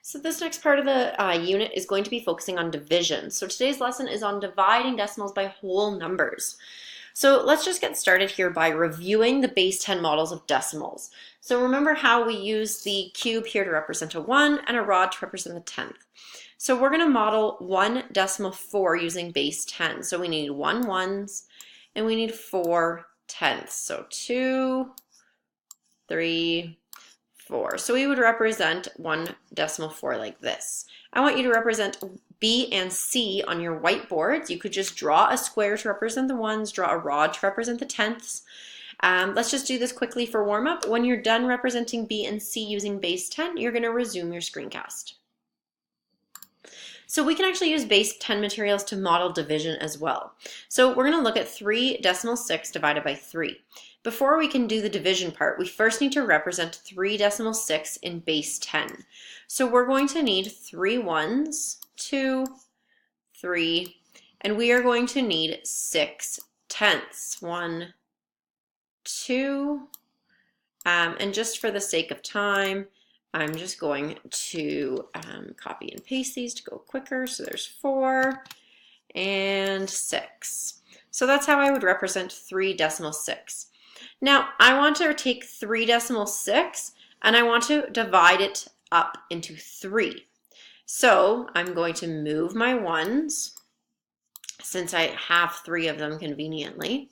So this next part of the unit is going to be focusing on division. So today's lesson is on dividing decimals by whole numbers. So let's just get started here by reviewing the base 10 models of decimals. So remember how we use the cube here to represent a 1 and a rod to represent the tenth. So we're going to model 1.4 using base 10. So we need 1 ones and we need 4 tenths. So 2, 3, 4. So we would represent 1.4 like this. I want you to represent B and C on your whiteboards. You could just draw a square to represent the ones, draw a rod to represent the tenths. Let's just do this quickly for warm-up. When you're done representing B and C using base 10, you're going to resume your screencast. So we can actually use base 10 materials to model division as well. So we're going to look at 3.6 divided by 3. Before we can do the division part, we first need to represent 3.6 in base 10. So we're going to need 3 ones, 2, 3, and we are going to need 6 tenths. 1, 2, and just for the sake of time, I'm just going to copy and paste these to go quicker. So there's 4 and 6. So that's how I would represent 3.6. Now I want to take 3.6 and I want to divide it up into 3. So I'm going to move my ones since I have 3 of them conveniently.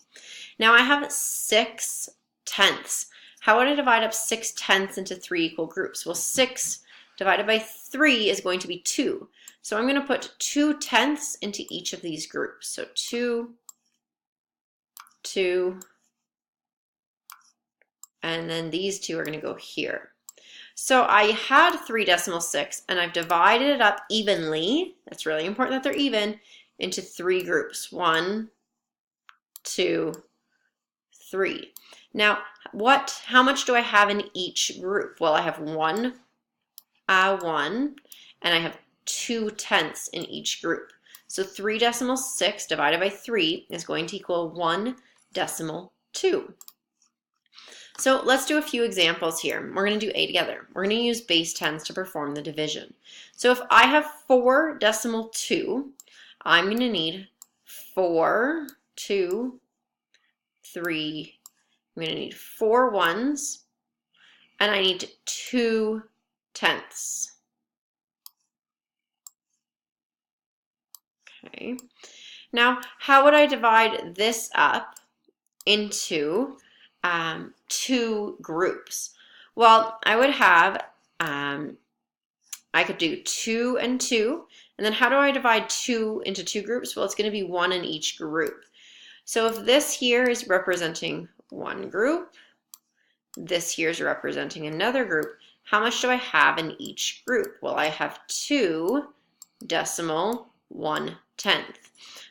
Now I have 6 tenths. How would I divide up 6 tenths into 3 equal groups? Well, 6 divided by 3 is going to be 2. So I'm going to put 2 tenths into each of these groups. So 2, 2, and then these 2 are going to go here. So I had 3.6 and I've divided it up evenly. That's really important that they're even, into 3 groups. 1, 2, 3. Now, how much do I have in each group? Well, I have 1, and I have 2 tenths in each group. So 3.6 divided by 3 is going to equal 1.2. So let's do a few examples here. We're going to do A together. We're going to use base 10s to perform the division. So if I have 4.2, I'm going to need 4, 2, 3, I'm going to need 4 ones, and I need 2 tenths. Okay. Now, how would I divide this up into 2 groups? Well, I would have, I could do 2 and 2, and then how do I divide 2 into 2 groups? Well, it's going to be 1 in each group. So if this here is representing one group, this here is representing another group, how much do I have in each group? Well, I have 2.1 tenth.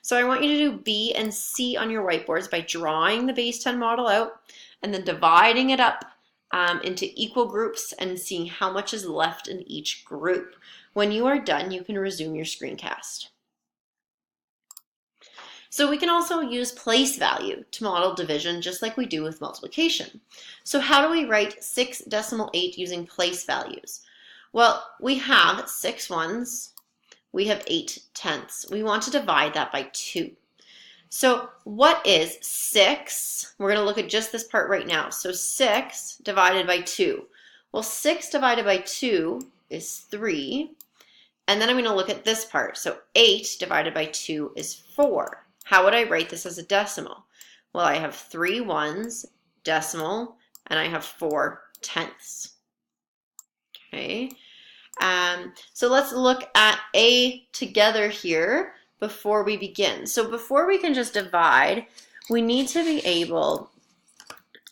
So I want you to do B and C on your whiteboards by drawing the base 10 model out and then dividing it up into equal groups and seeing how much is left in each group. When you are done, you can resume your screencast. So we can also use place value to model division just like we do with multiplication. So how do we write 6.8 using place values? Well, we have 6 ones, we have 8 tenths. We want to divide that by 2. So what is 6? We're going to look at just this part right now. So 6 divided by 2. Well, 6 divided by 2 is 3. And then I'm going to look at this part. So 8 divided by 2 is 4. How would I write this as a decimal? Well, I have 3 ones, decimal, and I have 4 tenths. Okay. So let's look at A together here before we begin. So before we can just divide, we need to be able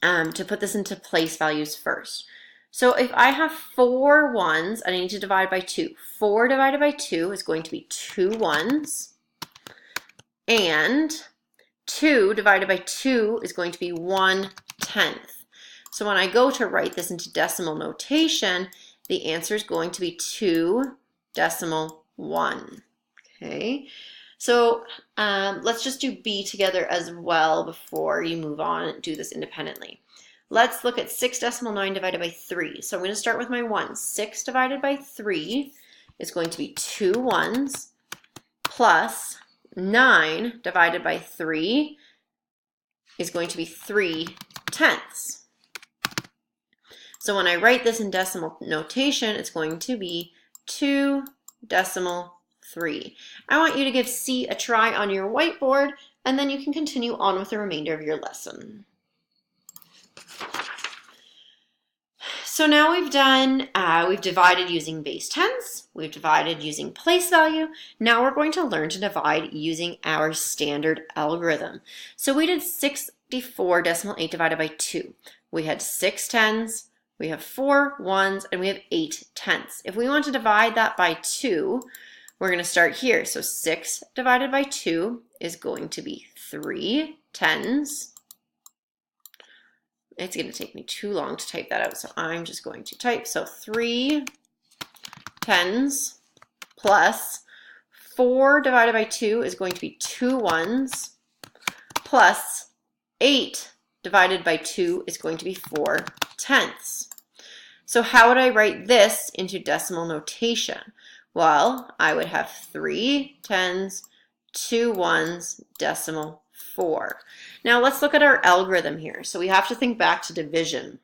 to put this into place values first. So if I have 4 ones and I need to divide by 2, 4 divided by 2 is going to be 2 ones. And 2 divided by 2 is going to be 1 tenth. So when I go to write this into decimal notation, the answer is going to be 2.1. Okay, so let's just do B together as well before you move on and do this independently. let's look at 6.9 divided by 3. So I'm going to start with my 1. 6 divided by 3 is going to be 2 ones, plus 9 divided by 3 is going to be 3/10. So when I write this in decimal notation, it's going to be 2.3. I want you to give C a try on your whiteboard, and then you can continue on with the remainder of your lesson. So now we've divided using base tens, we've divided using place value. Now we're going to learn to divide using our standard algorithm. So we did 64.8 divided by 2. We had 6 tens, we have 4 ones, and we have 8 tenths. If we want to divide that by 2, we're going to start here. So 6 divided by 2 is going to be 3 tens. It's going to take me too long to type that out, so I'm just going to type. So 3 tens plus 4 divided by 2 is going to be 2 ones, plus 8 divided by 2 is going to be 4 tenths. So how would I write this into decimal notation? Well, I would have 3 tens, 2 ones, decimal 4. Now let's look at our algorithm here. So we have to think back to division.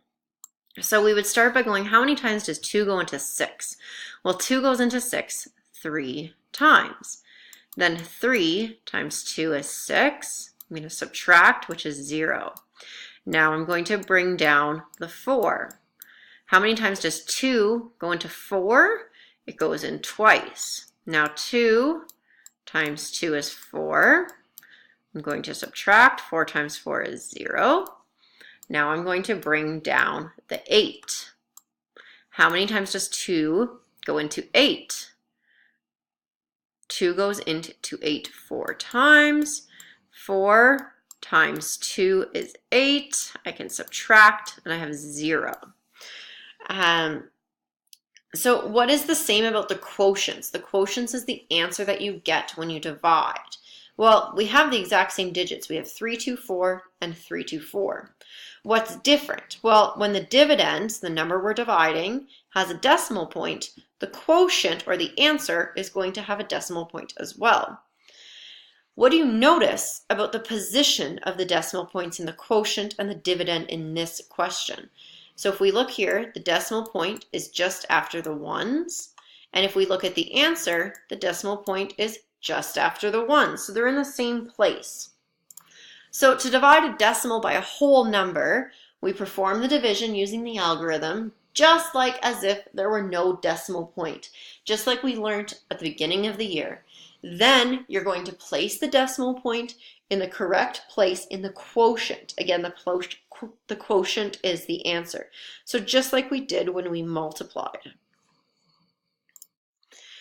So we would start by going, how many times does 2 go into 6? Well, 2 goes into 6 3 times. Then 3 times 2 is 6. I'm going to subtract, which is 0. Now I'm going to bring down the 4. How many times does 2 go into 4? It goes in twice. Now 2 times 2 is 4. I'm going to subtract. 4 times 4 is 0. Now I'm going to bring down the 8. How many times does 2 go into 8? 2 goes into 8 4 times. 4 times 2 is 8. I can subtract, and I have 0. So what is the same about the quotients? The quotients is the answer that you get when you divide. Well, we have the exact same digits. We have 324 and 324. What's different? Well, when the dividend, the number we're dividing, has a decimal point, the quotient, or the answer, is going to have a decimal point as well. What do you notice about the position of the decimal points in the quotient and the dividend in this question? So if we look here, the decimal point is just after the ones. And if we look at the answer, the decimal point is just after the ones. So they're in the same place. So to divide a decimal by a whole number, we perform the division using the algorithm, just like as if there were no decimal point, just like we learned at the beginning of the year. Then you're going to place the decimal point in the correct place in the quotient. Again, the quotient is the answer. So just like we did when we multiplied.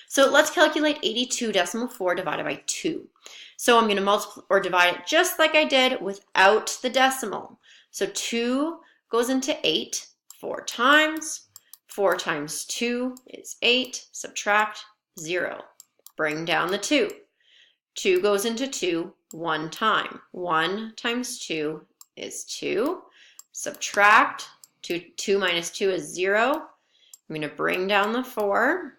So let's calculate 82.4 divided by 2. So I'm going to multiply or divide it just like I did without the decimal. So 2 goes into 8 4 times. 4 times 2 is 8. Subtract 0. Bring down the 2. 2 goes into 2 1 time. 1 times 2 is 2. Subtract. 2 minus 2 is 0. I'm going to bring down the 4.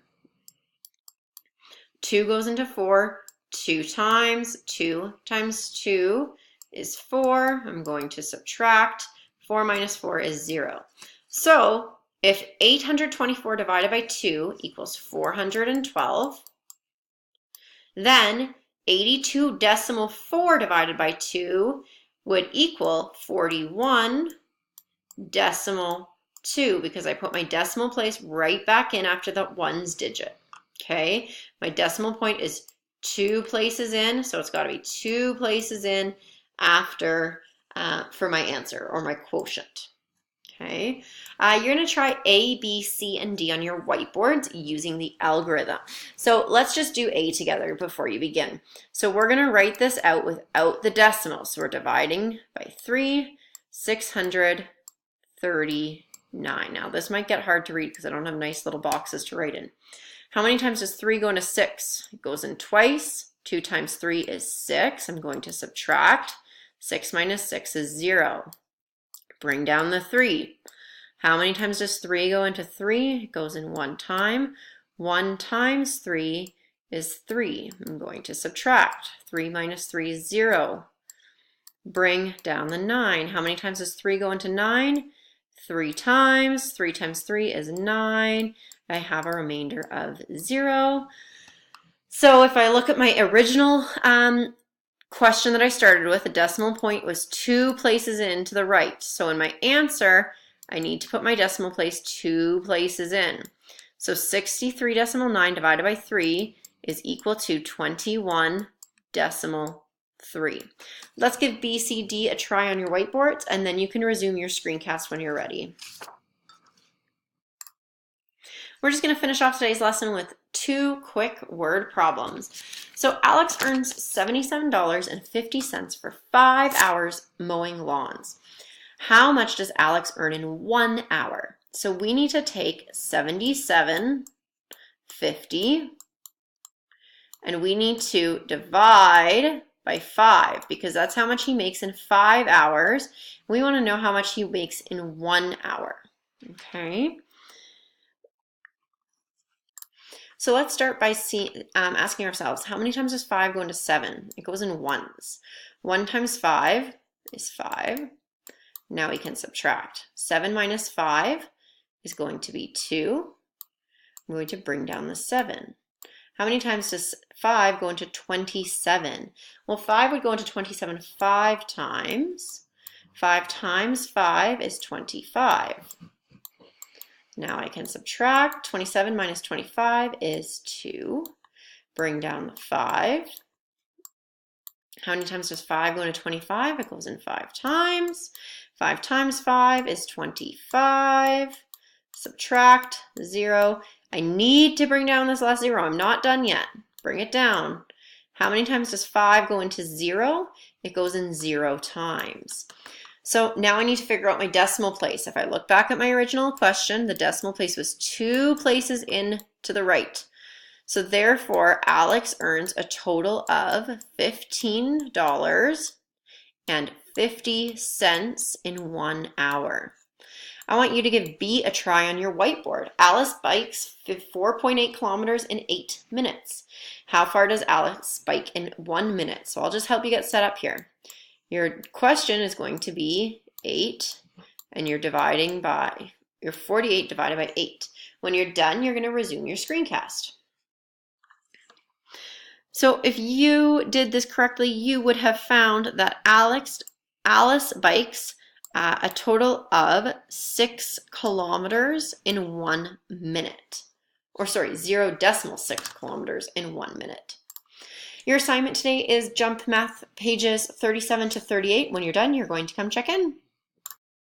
2 goes into 4 2 times. 2 times 2 is 4. I'm going to subtract. 4 minus 4 is 0. So if 824 divided by 2 equals 412, then 82.4 divided by 2 would equal 41.2 because I put my decimal place right back in after the ones digit. Okay, my decimal point is 2 places in, so it's got to be 2 places in after for my answer or my quotient. Okay, you're going to try A, B, C, and D on your whiteboards using the algorithm. So let's just do A together before you begin. So we're going to write this out without the decimal. So we're dividing by 3, 639. Now this might get hard to read because I don't have nice little boxes to write in. How many times does 3 go into 6? It goes in twice. 2 times 3 is 6. I'm going to subtract. 6 minus 6 is 0. Bring down the 3. How many times does 3 go into 3? It goes in 1 time. 1 times 3 is 3. I'm going to subtract. 3 minus 3 is 0. Bring down the 9. How many times does 3 go into 9? 3 times. 3 times 3 is 9. I have a remainder of 0. So if I look at my original question that I started with, the decimal point was 2 places in to the right. So in my answer, I need to put my decimal place 2 places in. So 63.9 divided by 3 is equal to 21.3. Let's give B, C, D a try on your whiteboards, and then you can resume your screencast when you're ready. We're just going to finish off today's lesson with 2 quick word problems. So Alex earns $77.50 for 5 hours mowing lawns. How much does Alex earn in 1 hour? So we need to take 77.50 and we need to divide by 5 because that's how much he makes in 5 hours. We want to know how much he makes in 1 hour. Okay. So let's start by asking ourselves, how many times does 5 go into 7? It goes in ones. 1 times 5 is 5. Now we can subtract. 7 minus 5 is going to be 2. I'm going to bring down the 7. How many times does 5 go into 27? Well, 5 would go into 27 5 times. 5 times 5 is 25. Now I can subtract. 27 minus 25 is 2. Bring down the 5. How many times does 5 go into 25? It goes in 5 times. 5 times 5 is 25. Subtract 0. I need to bring down this last 0. I'm not done yet. Bring it down. How many times does 5 go into 0? It goes in 0 times. So now I need to figure out my decimal place. If I look back at my original question, the decimal place was 2 places in to the right. So therefore, Alex earns a total of $15.50 in 1 hour. I want you to give B a try on your whiteboard. Alice bikes 4.8 kilometers in 8 minutes. How far does Alice bike in 1 minute? So I'll just help you get set up here. Your question is going to be 8, and you're dividing by, your 48 divided by 8. When you're done, you're going to resume your screencast. So if you did this correctly, you would have found that Alice bikes a total of 6 kilometers in 1 minute. Or sorry, 0.6 kilometers in 1 minute. Your assignment today is jump math pages 37 to 38. When you're done, you're going to come check in.